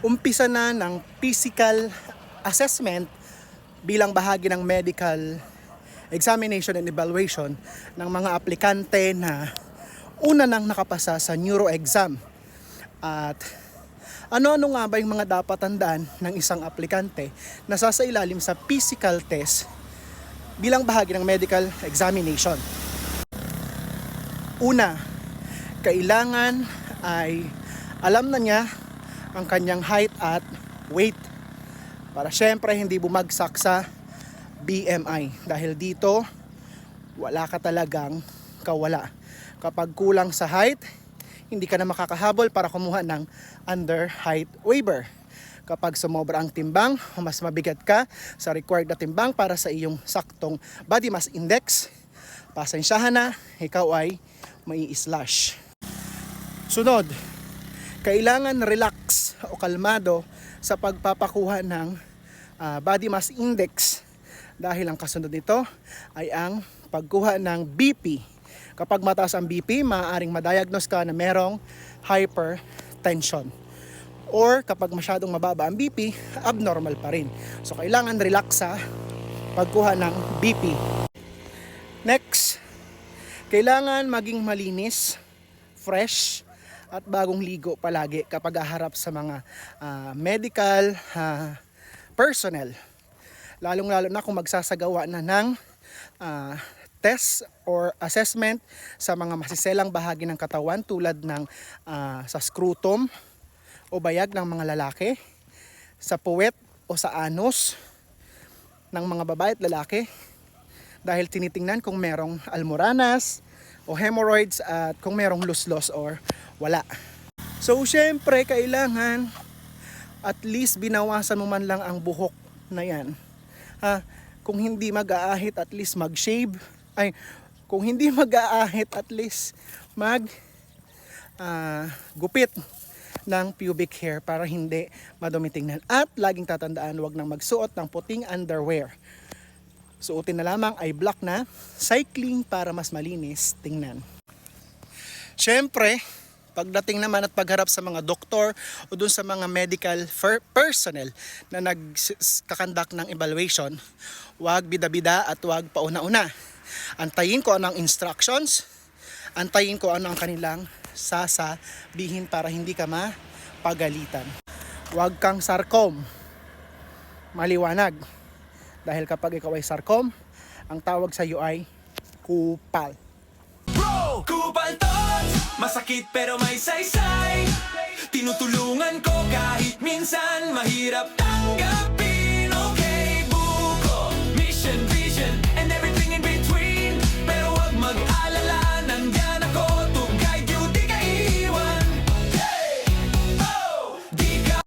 umpisa na ng physical assessment bilang bahagi ng medical examination and evaluation ng mga aplikante na una nang nakapasa sa neuro exam. At ano-ano nga ba yung mga dapat tandaan ng isang aplikante na sasailalim sa physical test bilang bahagi ng medical examination? Una, kailangan ay alam na niya ang kanyang height at weight para syempre hindi bumagsak sa BMI. Dahil dito, wala ka talagang kawala. Kapag kulang sa height, hindi ka na makakahabol para kumuha ng under height waiver. Kapag sumobra ang timbang, mas mabigat ka sa required na timbang para sa iyong saktong body mass index, pasensyahan na, ikaw ay mai-slash. Sunod, kailangan relax o kalmado sa pagpapakuha ng body mass index dahil ang kasunod nito ay ang pagkuha ng BP. Kapag mataas ang BP, maaaring ma-diagnose ka na merong hypertension. Or kapag masyadong mababa ang BP, abnormal pa rin. So kailangan relax sa pagkuha ng BP. Next, kailangan maging malinis, fresh, at bagong ligo palagi kapag haharap sa mga medical personnel. Lalong-lalo na kung magsasagawa na ng test or assessment sa mga masiselang bahagi ng katawan tulad ng sa scrotum o bayag ng mga lalaki, sa puwet o sa anus ng mga babae at lalaki dahil tinitingnan kung merong almoranas o hemorrhoids at kung merong luslos or wala. So syempre kailangan at least binawasan mo man lang ang buhok na yan. Kung hindi mag-aahit at least mag-shave. Kung hindi mag-aahit at least gupit ng pubic hair para hindi madumi tingnan. At laging tatandaan, wag nang magsuot ng puting underwear. Suotin na lamang ay black na cycling para mas malinis tingnan. Syempre, pagdating naman at pagharap sa mga doktor o dun sa mga medical personnel na nagkakandak ng evaluation, wag bida-bida at wag pauna-una. Antayin ko ano ang instructions, antayin ko ano ang kanilang sasabihin para hindi ka mapagalitan. Wag kang sarcom, maliwanag. Dahil kapag ikaw ay sarcom, ang tawag sa iyo ay kupal. Bro, kupal tots! Masakit pero may saysay. Tinutulungan ko kahit minsan mahirap tayo.